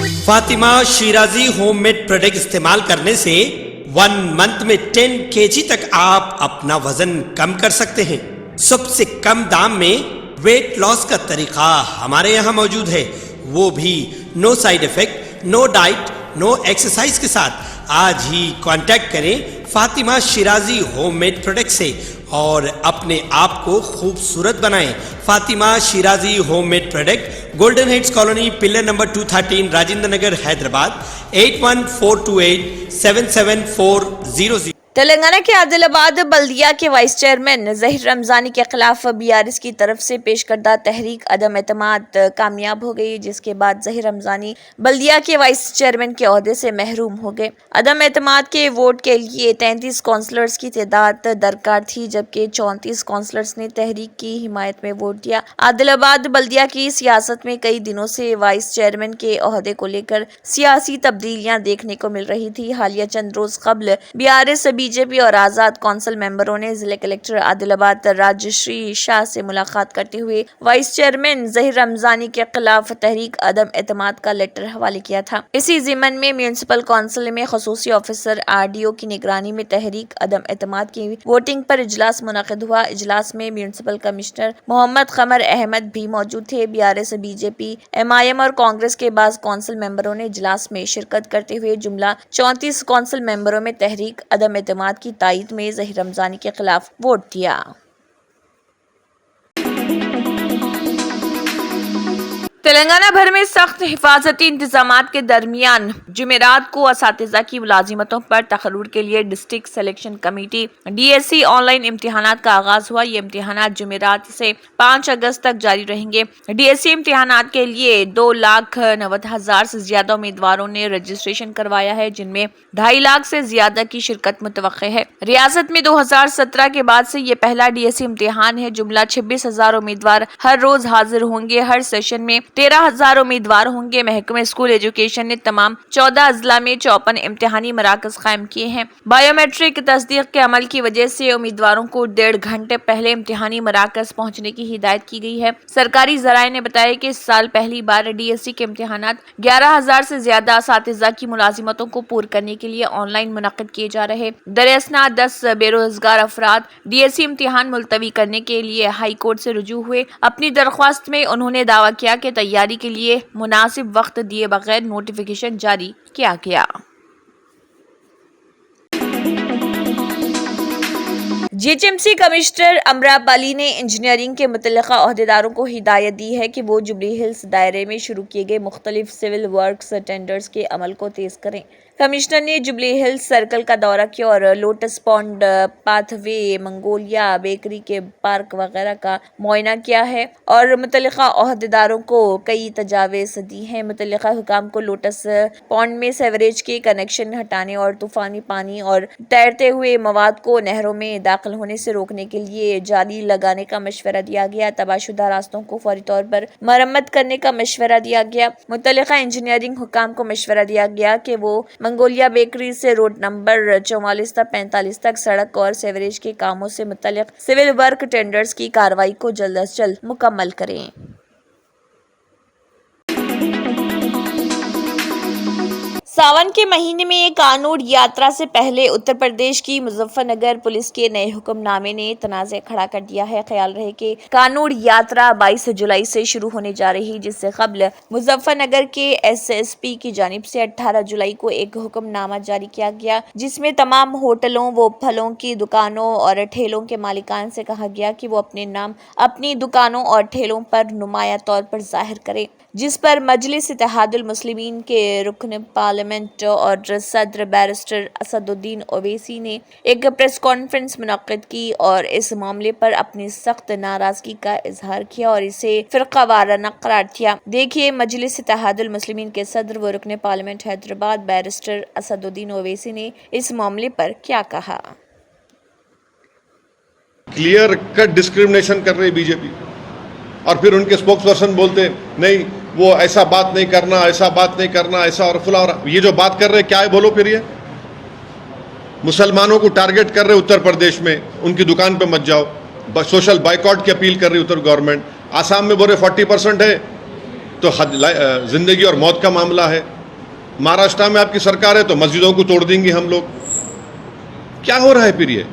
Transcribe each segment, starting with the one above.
Fatima Shirazi homemade product इस्तेमाल करने से 1 मंथ में 10 kg तक आप अपना वजन कम कर सकते हैं। सबसे कम दाम में वेट लॉस का तरीका हमारे यहाँ मौजूद है, वो भी no side effect, no diet, no exercise के साथ। आज ही कांटेक्ट करें फातिमा शिराजी होममेड प्रोडक्ट से और अपने आप को खूबसूरत बनाएं। Fatima Shirazi homemade product, golden heads colony, pillar number 213, Rajendra Nagar, Hyderabad 8142877400। Telangana के आदिलाबाद बल्दिया के वाइस चेयरमैन जहीर रमजानी के खिलाफ बीआरएस की तरफ से पेश करदा तहरीक अदम एतमाद कामयाब हो गई, जिसके बाद जहीर रमजानी बल्दिया के वाइस चेयरमैन के ओहदे से महरूम हो गए। अदम एतमाद के वोट के लिए 33 काउंसलर्स की तादाद दरकार थी, जबकि 34 काउंसलर्स ने तहरीक की हिमायत में वोट दिया। आदिलाबाद बल्दिया की सियासत में कई दिनों से वाइस चेयरमैन के ओहदे को लेकर सियासी तब्दीलियां देखने को मिल रही थी। हालिया चंद रोज कबल बीआरएस, बीजेपी और आजाद कौंसिल मेंबरों ने जिला कलेक्टर आदिलाबाद राजश्री शाह से मुलाकात करते हुए वाइस चेयरमैन जहीर रमजानी के खिलाफ तहरीक अदम एतमाद का लेटर हवाले किया था। इसी जिमन में म्यूनिसिपल कौंसिल में खसूसी ऑफिसर आरडीओ की निगरानी में तहरीक अदम एतमाद की वोटिंग पर इजलास मुनक़िद हुआ। इजलास में म्यूनिसिपल कमिश्नर मोहम्मद कमर अहमद भी मौजूद थे। बीआरएस, बीजेपी, एमआईएम और कांग्रेस के बाद कौंसिल मेंबरों ने इजलास में शिरकत करते हुए जुमला 34 कौंसिल मेंबरों में तहरीक अदम एतमाद की तायद में जहीर रमजानी के खिलाफ वोट दिया। तेलंगाना भर में सख्त हिफाजती इंतजामात के दरमियान जुमेरात को असातिज़ा की मुलाजिमतों पर तकर्रुर के लिए district selection committee DSC online इम्तिहानात का आगाज हुआ। ये इम्तिहानात जुमेरात से 5 अगस्त तक जारी रहेंगे। डीएससी इम्तिहानात के लिए 2,90,000 से ज्यादा उम्मीदवारों ने रजिस्ट्रेशन करवाया है, जिनमें 2.5 लाख से ज्यादा की शिरकत मुतवक्के है। रियासत में 2017 के बाद से ये पहला डीएससी इम्तिहान है। जुमला 26,000 उम्मीदवार हर रोज हाजिर होंगे। हर सेशन में 13,000 उम्मीदवार होंगे। महकमे स्कूल एजुकेशन ने तमाम 14 अजला में 54 इम्तिहानी मराकज कायम किए हैं। बायोमेट्रिक तस्दीक के अमल की वजह से उम्मीदवारों को 1.5 घंटे पहले इम्तिहानी मराकज पहुंचने की हिदायत की गई है। सरकारी जराये ने बताया कि इस साल पहली बार डीएससी के इम्तिहानात 11,000 से ज्यादा असातिज़ा की मुलाजिमतों को पूर करने के लिए ऑनलाइन मुनक़िद किए जा रहे। दरअसल 10 बेरोजगार अफराद डीएससी इम्तिहान मुलतवी करने के लिए हाई कोर्ट से रुजू हुए। अपनी दरख्वास्त में उन्होंने दावा किया कि तैयारी के लिए मुनासिब वक्त दिए बगैर नोटिफिकेशन जारी किया गया। जीएचएमसी कमिश्नर अमरापाली ने इंजीनियरिंग के मुतल्लिका ओहदेदारों को हिदायत दी है कि वो जुबली हिल्स दायरे में शुरू किए गए मुख्तलिफ सिविल वर्क्स टेंडर्स के अमल को तेज करें। कमिश्नर ने जुबली हिल्स सर्कल का दौरा किया और lotus pond, pathway, Mongolia bakery के पार्क वगैरह का मुआयना किया है और मुतल्लिका ओहदेदारों को कई तजावीज़ दी हैं। मुतल्लिका हुकाम को लोटस पॉन्ड में सेवरेज के कनेक्शन हटाने और तूफानी पानी और तैरते हुए मवाद को नहरों में दाखिल होने से रोकने के लिए जाली लगाने का मशवरा दिया गया। तबाहशुदा रास्तों को फौरी तौर पर मरम्मत करने का मशवरा दिया गया। मुतल्लिका इंजीनियरिंग हुकाम को मशवरा दिया गया कि वो मंगोलिया बेकरी से रोड नंबर 44 तक 45 तक सड़क और सेवरेज के कामों से मुतल्लिक सिविल वर्क टेंडर्स की कार्रवाई को जल्द अज जल्द मुकम्मल करें। सावन के महीने में कानून यात्रा से पहले उत्तर प्रदेश की मुजफ्फरनगर पुलिस के नए हुक्मनामे ने तनाज़े खड़ा कर दिया है। ख्याल रहे कि कानून यात्रा 22 जुलाई से शुरू होने जा रही, जिससे कबल मुजफ्फरनगर के एसएसपी की जानिब से 18 जुलाई को एक हुक्मनामा जारी किया गया, जिसमें तमाम होटलों व फलों की दुकानों और ठेलों के मालिकान से कहा गया कि वो अपने नाम अपनी दुकानों और ठेलों पर नुमाया तौर पर जाहिर करें, जिस पर मजलिस इत्तेहादुल मुस्लिमीन के रुकन पार्लियामेंट और सदर बैरिस्टर असदुद्दीन ओवैसी ने एक प्रेस कॉन्फ्रेंस मुनक्किद की और इस मामले पर अपनी सख्त नाराजगी का इजहार किया और इसे फिरकावाराना करार दिया। देखिए मजलिस इत्तेहादुल मुस्लिमीन के सदर व रुकन पार्लियामेंट हैदराबाद बैरिस्टर असदुद्दीन ओवैसी ने इस मामले पर क्या कहा। क्लियर कट डिस्क्रिमिनेशन कर रही बीजेपी और फिर उनके स्पोक्स पर्सन बोलते नहीं वो ऐसा बात नहीं करना, ऐसा बात नहीं करना, ऐसा और फुला और ये जो बात कर रहे क्या है बोलो फिर। ये मुसलमानों को टारगेट कर रहे उत्तर प्रदेश में, उनकी दुकान पे मत जाओ, सोशल बाइकआउट की अपील कर रही उत्तर गवर्नमेंट। आसाम में बोले 40% है, तो जिंदगी और मौत का मामला है। महाराष्ट्र में आपकी सरकार है तो मस्जिदों को तोड़ देंगे हम लोग। क्या हो रहा है फिर ये?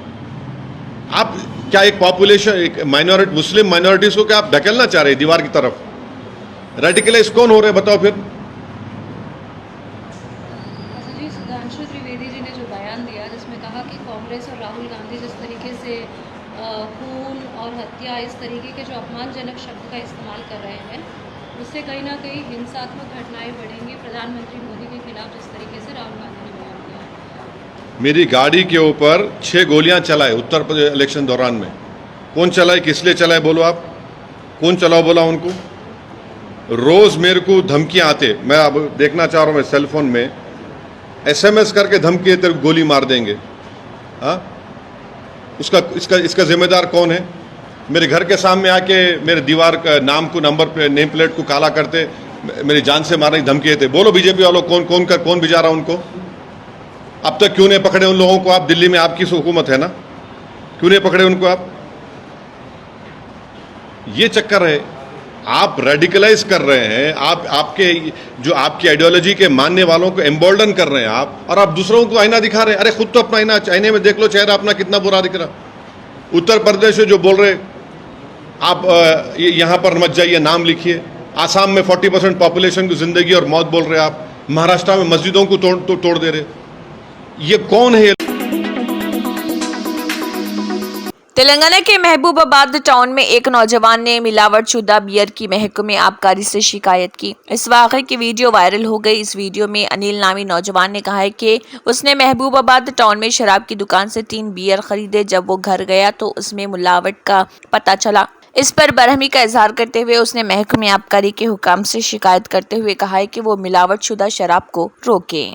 आप क्या एक पॉपुलेशन, एक माइनॉरिटी, मुस्लिम माइनॉरिटीज को क्या आप धकेलना चाह रहे हैं दीवार की तरफ? रेडिकलाइज कौन हो रहे हैं बताओ फिर? जी, सुधांशु त्रिवेदी जी ने जो बयान दिया जिसमें कहा कि कांग्रेस और राहुल गांधी जिस तरीके से खून और हत्या, इस तरीके के जो अपमानजनक शब्द का इस्तेमाल कर रहे हैं, उससे कहीं ना कहीं हिंसात्मक घटनाएं बढ़ेंगी प्रधानमंत्री मोदी के खिलाफ, जिस तरीके से राहुल गांधी ने बयान दिया। मेरी गाड़ी के ऊपर 6 गोलियां चलाए उत्तर प्रदेश इलेक्शन दौरान में। कौन चलाए, किस लिए चलाए बोलो आप? कौन चलाओ बोला उनको? रोज मेरे को धमकियां आते, मैं अब देखना चाह रहा हूं, मैं सेल फोन में SMS करके धमकी तेरे को गोली मार देंगे। हाँ, इसका जिम्मेदार कौन है? मेरे घर के सामने आके मेरे दीवार का नाम को, नंबर पे, नेम प्लेट को काला करते, मेरी जान से मारने की धमकी देते। बोलो बीजेपी वालों कौन भिजा रहा उनको? अब तक क्यों नहीं पकड़े उन लोगों को आप? दिल्ली में आपकी हुकूमत है ना, क्यों नहीं पकड़े उनको आप? ये चक्कर है, आप रेडिकलाइज कर रहे हैं, आप आपके जो आपकी आइडियोलॉजी के मानने वालों को एम्बोल्डन कर रहे हैं आप, और आप दूसरों को आईना दिखा रहे हैं। अरे खुद तो अपना आईने में देख लो, चेहरा अपना कितना बुरा दिख रहा। उत्तर प्रदेश से जो बोल रहे आप यहां पर मत जाइए, नाम लिखिए। आसाम में 40% पॉपुलेशन की जिंदगी और मौत बोल रहे आप। महाराष्ट्र में मस्जिदों को तोड़ दे रहे। ये कौन है? तेलंगाना के महबूबाबाद टाउन में एक नौजवान ने मिलावटशुदा बियर की महक में आबकारी से शिकायत की। इस वाक़े की वीडियो वायरल हो गई। इस वीडियो में अनिल नामी नौजवान ने कहा है कि उसने महबूबाबाद टाउन में शराब की दुकान से 3 बियर खरीदे। जब वो घर गया तो उसमें मिलावट का पता चला। इस पर बरहमी का इजहार करते हुए उसने महकमे आबकारी के हुकाम से शिकायत करते हुए कहा है कि वो मिलावटशुदा शराब को रोके।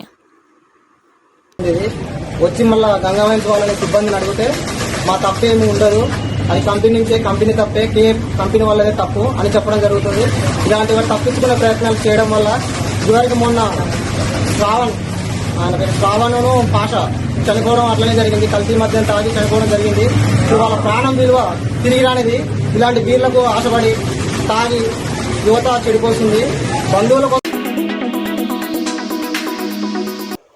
వచ్చి మళ్ళీ గంగావైన్స్ వాళ్ళని సిబ్బందిని అడిగితే మా తప్పేమీ ఉండదు, అది కంపెనీ నుంచే, కంపెనీ తప్పే, కంపెనీ వాళ్ళదే తప్పు అని చెప్పడం జరుగుతుంది. ఇలాంటి తప్పించుకునే ప్రయత్నాలు చేయడం వల్ల ఇదివరకు మొన్న ఆయన పేరు శ్రావణను పాష చనిపోవడం అట్లనే జరిగింది. కల్తీ మద్యం తాగి చనిపోవడం జరిగింది. వాళ్ళ ప్రాణం విలువ తిరిగి రానిది ఇలాంటి బీర్లకు ఆశపడి తాగి యువత చెడిపోతుంది. బంధువులకు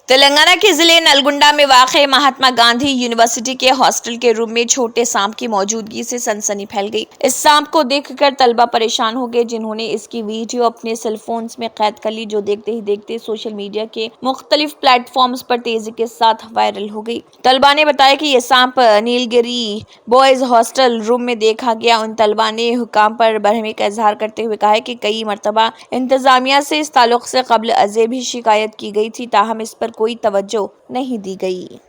तेलंगाना के जिले नलगुंडा में वाक़ महात्मा गांधी यूनिवर्सिटी के हॉस्टल के रूम में छोटे सांप की मौजूदगी से सनसनी फैल गई। इस सांप को देखकर तलबा परेशान हो गए, जिन्होंने इसकी वीडियो अपने सेलफोन्स में कैद कर ली, जो देखते ही देखते सोशल मीडिया के मुख्तलिफ प्लेटफॉर्म्स पर तेजी के साथ वायरल हो गई। तलबा ने बताया कि यह सांप नीलगिरी बॉयज हॉस्टल रूम में देखा गया। उन तलबा ने हुकाम पर बरहमी का इजहार करते हुए कहा है कि कई मरतबा इंतजामिया से इस ताल्लुक से कबल अज़े भी शिकायत की गई थी, ताहम इस पर कोई तवज्जो नहीं दी गई।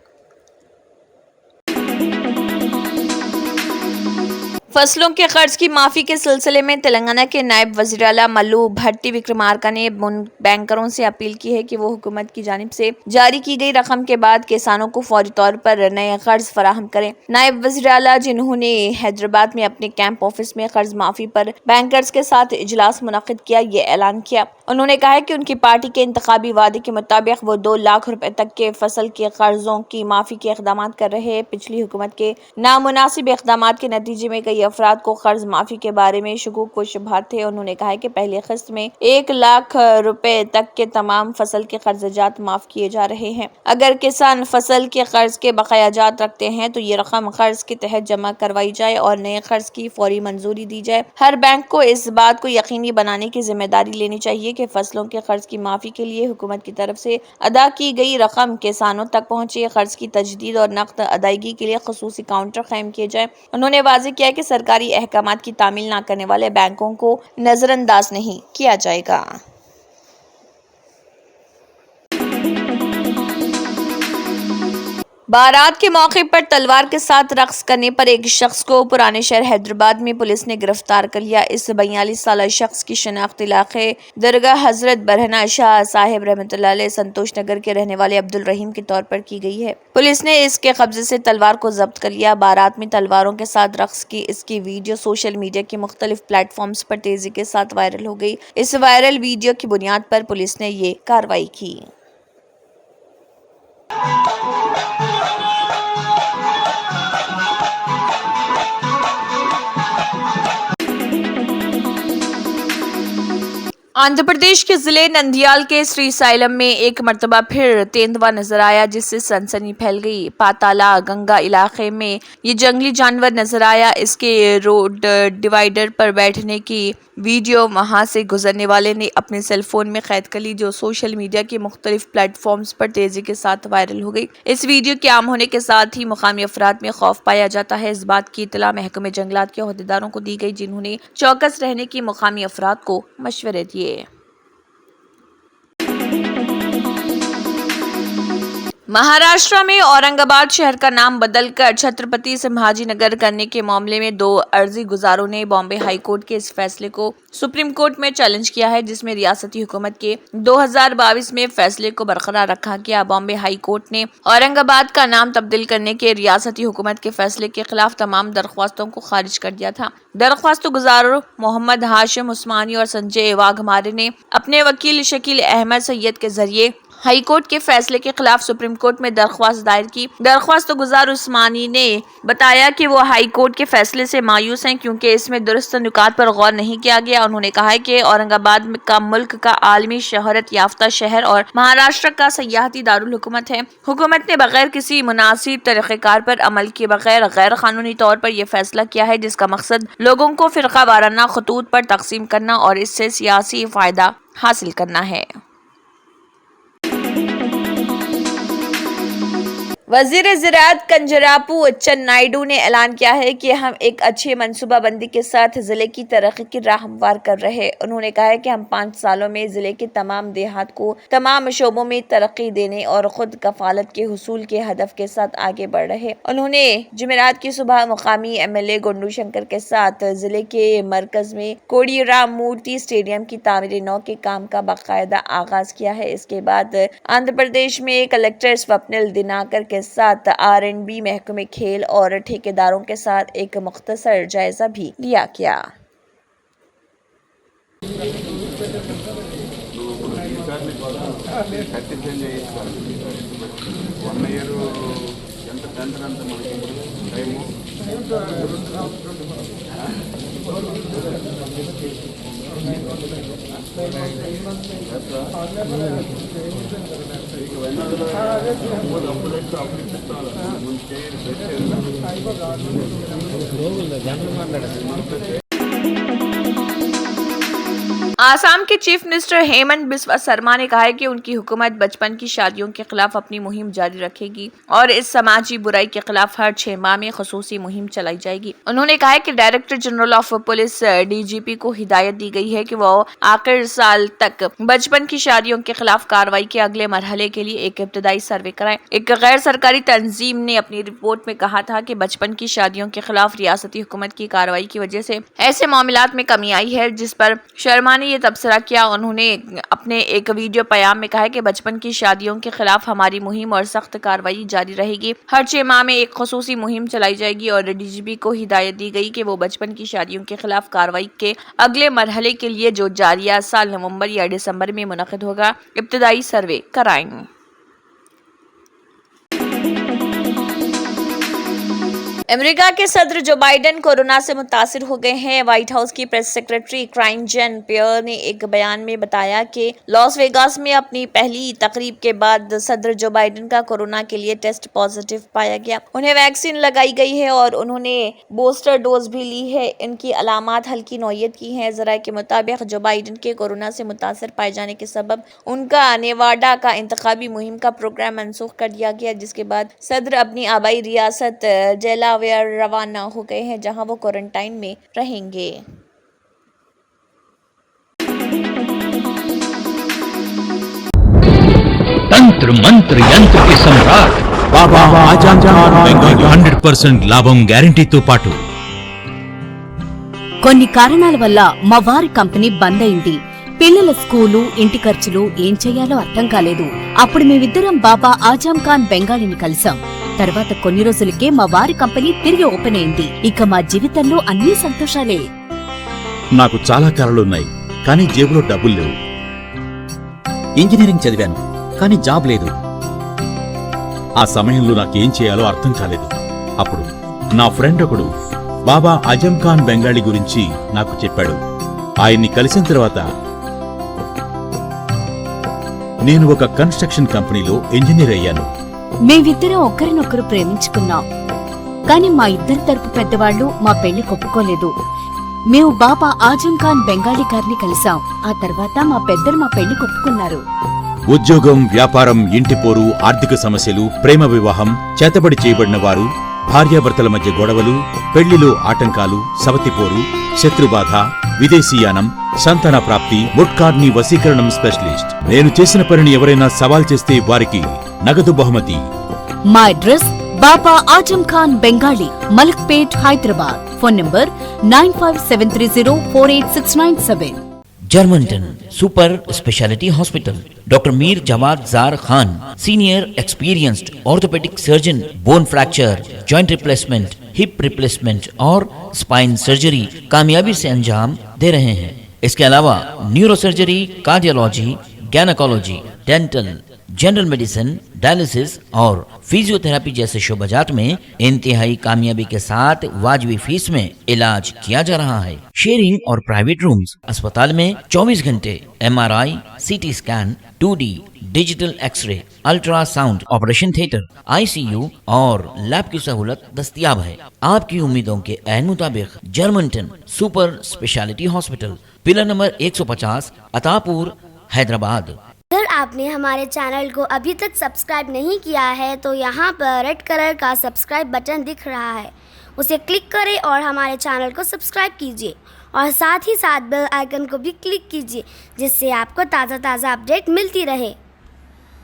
फसलों के कर्ज की माफी के सिलसिले में तेलंगाना के नायब वज़ीर आला मल्लू भट्टी विक्रमार्का ने बैंकरों से अपील की है कि वो हुकूमत की जानिब से जारी की गई रकम के बाद किसानों को फौरी तौर पर नए कर्ज फराहम करें। नायब वज़ीर आला, जिन्होंने हैदराबाद में अपने कैंप ऑफिस में कर्ज माफी पर बैंकर्स के साथ इजलास मुनक़िद किया, ये ऐलान किया। उन्होंने कहा है कि उनकी पार्टी के इंतखाबी वादे के मुताबिक वो 2 लाख रुपए तक के फसल के कर्जों की माफी के इक़दाम कर रहे हैं। पिछली हुकूमत के नामुनासिब इक़दाम के नतीजे में कई अफराद को कर्ज माफी के बारे में शुकूक व शुबहात थे। उन्होंने कहा है कि पहली किस्त में 1 लाख रुपए तक के तमाम फसल के कर्जात माफ किए जा रहे हैं। अगर किसान फसल के कर्ज के बकायाजात रखते हैं तो ये रकम कर्ज के तहत जमा करवाई जाए और नए कर्ज की फौरी मंजूरी दी जाए। हर बैंक को इस बात को यकीनी बनाने की जिम्मेदारी लेनी चाहिए कि फसलों के कर्ज की माफी के लिए हुकूमत की तरफ से अदा की गई रकम किसानों तक पहुंचे। कर्ज की तजदीद और नकद अदायगी के लिए खसूसी काउंटर कायम किए जाए। उन्होंने वाज़ेह किया कि सरकारी अहकामात की तामील न करने वाले बैंकों को नजरअंदाज नहीं किया जाएगा। बारात के मौके पर तलवार के साथ रक्स करने पर एक शख्स को पुराने शहर हैदराबाद में पुलिस ने गिरफ्तार कर लिया। इस 42 साल शख्स की शनाख्त इलाके दरगाह हजरत बरहना शाह साहिब रहमतुल्लाह अलैह संतोष नगर के रहने वाले अब्दुल रहीम के तौर पर की गई है। पुलिस ने इसके कब्जे से तलवार को जब्त कर लिया। बारात में तलवारों के साथ रक्स की इसकी वीडियो सोशल मीडिया के मुख्तलिफ प्लेटफॉर्म्स पर तेजी के साथ वायरल हो गई। इस वायरल वीडियो की बुनियाद पर पुलिस ने ये कार्रवाई की। आंध्र प्रदेश के जिले नंदियाल के श्रीसाइलम में एक मर्तबा फिर तेंदुआ नजर आया, जिससे सनसनी फैल गई। पाताला गंगा इलाके में ये जंगली जानवर नजर आया। इसके रोड डिवाइडर पर बैठने की वीडियो वहां से गुजरने वाले ने अपने सेलफोन में कैद कर ली, जो सोशल मीडिया के मुख्तलिफ प्लेटफॉर्म्स पर तेजी के साथ वायरल हो गई। इस वीडियो के आम होने के साथ ही मुकामी अफराद में खौफ पाया जाता है। इस बात की इतला महकमे जंगलात के अहदेदारों को दी गई, जिन्होंने चौकस रहने की मुकामी अफराद को मशवरे दिए। महाराष्ट्र में औरंगाबाद शहर का नाम बदलकर छत्रपति संभाजी नगर करने के मामले में 2 अर्जी गुजारों ने बॉम्बे हाई कोर्ट के इस फैसले को सुप्रीम कोर्ट में चैलेंज किया है, जिसमें रियासती हुकूमत के 2022 में फैसले को बरकरार रखा गया। बॉम्बे हाई कोर्ट ने औरंगाबाद का नाम तब्दील करने के रियासती हुकूमत के फैसले के खिलाफ तमाम दरख्वास्तों को खारिज कर दिया था। दरख्वास्त गुजारों मोहम्मद हाशिम उस्मानी और संजय वाघमारे ने अपने वकील शकील अहमद सैयद के जरिए हाई कोर्ट के फैसले के खिलाफ सुप्रीम कोर्ट में दरख्वास्त दायर की। दरख्वास्त गुजार उस्मानी ने बताया कि वो हाई कोर्ट के फैसले से मायूस हैं, क्योंकि इसमें दुरुस्त नुकात पर गौर नहीं किया गया। उन्होंने कहा है कि औरंगाबाद का मुल्क का आलमी शहरत याफ्ता शहर और महाराष्ट्र का सयाहती दारुल हुकूमत है। हुकूमत ने बगैर किसी मुनासिब तरीक़ेकार पर अमल किए बगैर गैर कानूनी तौर पर यह फैसला किया है, जिसका मकसद लोगों को फिरका वाराना खतूत पर तकसीम करना और इससे सियासी फायदा हासिल करना है। वजीर ज़राअत कंजरापू चन्नाइडू ने ऐलान किया है कि हम एक अच्छी मनसूबाबंदी के साथ जिले की तरक्की की राह हमवार कर रहे हैं। उन्होंने कहा है कि हम 5 सालों में जिले के तमाम देहात को तमाम शोबों में तरक्की देने और खुद कफालत के हुसूल के हदफ के साथ आगे बढ़ रहे। उन्होंने जुमेरात की सुबह मुकामी MLA गुंडू शंकर के साथ जिले के मरकज में कोड़ीराम मूर्ति स्टेडियम की तामीर नौ के काम का बाकायदा आगाज किया है। इसके बाद आंध्र प्रदेश में कलेक्टर स्वप्निल दिनाकर के साथ R&B महकमे खेल और ठेकेदारों के साथ एक मुख्तसर जायजा भी लिया गया। आसाम के चीफ मिनिस्टर हेमंत बिस्वा शर्मा ने कहा है कि उनकी हुकूमत बचपन की शादियों के खिलाफ अपनी मुहिम जारी रखेगी और इस समाजी बुराई के खिलाफ हर 6 माह में खसूसी मुहिम चलाई जाएगी। उन्होंने कहा है कि director general of police DGP को हिदायत दी गई है कि वो आखिर साल तक बचपन की शादियों के खिलाफ कार्रवाई के अगले मरहले के लिए एक इब्तदाई सर्वे कराएं। एक गैर सरकारी तंजीम ने अपनी रिपोर्ट में कहा था कि बचपन की शादियों के खिलाफ रियासती हुकूमत की कार्रवाई की वजह से ऐसे मामलात में कमी आई है, जिस पर शर्मा ने ये तबसरा किया। उन्होंने अपने एक वीडियो पैगाम में कहा है कि बचपन की शादियों के खिलाफ हमारी मुहिम और सख्त कार्रवाई जारी रहेगी। हर 6 माह में एक खसूसी मुहिम चलाई जाएगी और DGP को हिदायत दी गई कि वो बचपन की शादियों के खिलाफ कार्रवाई के अगले मरहले के लिए जो जारिया साल नवंबर या दिसंबर में मुनक़िद होगा, इब्तदाई सर्वे कराएंगे। अमेरिका के सदर जो बाइडेन कोरोना से मुतासिर हो गए हैं। व्हाइट हाउस की प्रेस सेक्रेटरी क्राइन जेन पियर ने एक बयान में बताया कि लॉस वेगास में अपनी पहली तकरीब के बाद सदर जो बाइडेन का कोरोना के लिए टेस्ट पॉजिटिव पाया गया। उन्हें वैक्सीन लगाई गई है और उन्होंने बूस्टर डोज भी ली है। इनकी अलामात हल्की नौयत की हैं। ज़राए के मुताबिक जो बाइडेन के कोरोना से मुतासर पाए जाने के सबब उनका नेवाडा का इंतखाबी मुहिम का प्रोग्राम मनसूख कर दिया गया, जिसके बाद सदर अपनी आबाई रियासत डेलावेयर रवाना हो गए हैं, जहां वो क्वारंटाइन में रहेंगे। तंत्र मंत्र यंत्र के सम्राट बाबा आजम खान 100% లాభం గ్యారెంటీతో పాటు కొన్ని కారణాల వల్ల మా వారి కంపెనీ బంద్ అయింది. పిల్లల స్కూలు, ఇంటి ఖర్చులు ఏం చెయ్యాలో అర్థం కాలేదు. అప్పుడు మేమిద్దరం బాబా ఆజం ఖాన్ బెంగాలీని కలిసాం. తర్వాత కొన్ని రోజులకే మా వారి కంపెనీ తిరిగి ఓపెన్ అయింది. ఇక మా జీవితంలో అన్ని సంతోషాలే. నాకు చాలా కలలున్నాయి, కానీ జేబులో డబ్బులు లేవు. ఇంజనీరింగ్ చదివాను, కానీ జాబ్ లేదు. ఆ సమయంలో నాకేం చేయాలో అర్థం కాలేదు. అప్పుడు నా ఫ్రెండ్ ఒకడు బాబా ఆజం ఖాన్ బెంగాలీ గురించి నాకు చెప్పాడు. ఆయన్ని కలిసిన తర్వాత నేను ఒక కన్స్ట్రక్షన్ కంపెనీలో ఇంజనీర్ అయ్యాను. మేమిద్దరం ఒకరినొకరు ప్రేమించుకున్నాం. కాని మా ఇద్దరి తరపు పెద్దవాళ్లు మా పెళ్లి ఒప్పుకోలేదు. మేము బాబా ఆజం ఖాన్ బెంగాలీ గారిని కలిసాం. ఆ తర్వాత మా పెద్దలు మా పెళ్లి ఒప్పుకున్నారు. ఉద్యోగం, వ్యాపారం, ఇంటి పోరు, ఆర్థిక సమస్యలు, ప్రేమ వివాహం, చేతబడి చేయబడిన వారు, భార్యాభర్తల మధ్య గొడవలు, పెళ్లిలో ఆటంకాలు, సవతిపోరు, శత్రుబాధ, విదేశీయానం, సంతాన ప్రాప్తి, ముట్కార్ని వశీకరణం స్పెషలిస్ట్. నేను చేసిన పనిని ఎవరైనా సవాల్ చేస్తే వారికి నగదు బహుమతి. మా address Baba Azam Khan Bengali, Malakpet, Hyderabad. Phone number 9573048697. जर्मनटन super speciality hospital, doctor Mir Jawad Jar Khan, senior experienced orthopaedic surgeon, bone fracture, joint replacement, hip replacement और स्पाइन सर्जरी कामयाबी से अंजाम दे रहे हैं। इसके अलावा neuro surgery, cardiology, gynaecology, dental, general medicine, dialysis और फिजियोथेरेपी जैसे शोबाजात में इंतहाई कामयाबी के साथ वाजबी फीस में इलाज किया जा रहा है। शेयरिंग और प्राइवेट रूम्स, अस्पताल में 24 घंटे MRI, CT scan, 2D digital x-ray, ultrasound, operation theatre, ICU और लैब की सहूलत दस्तयाब है। आपकी उम्मीदों के ऐन मुताबिक Germanten super speciality hospital, pillar number 150, Attapur, Hyderabad. अगर आपने हमारे चैनल को अभी तक सब्सक्राइब नहीं किया है तो यहाँ पर रेड कलर का सब्सक्राइब बटन दिख रहा है, उसे क्लिक करें और हमारे चैनल को सब्सक्राइब कीजिए और साथ ही साथ बेल आइकन को भी क्लिक कीजिए, जिससे आपको ताज़ा अपडेट मिलती रहे।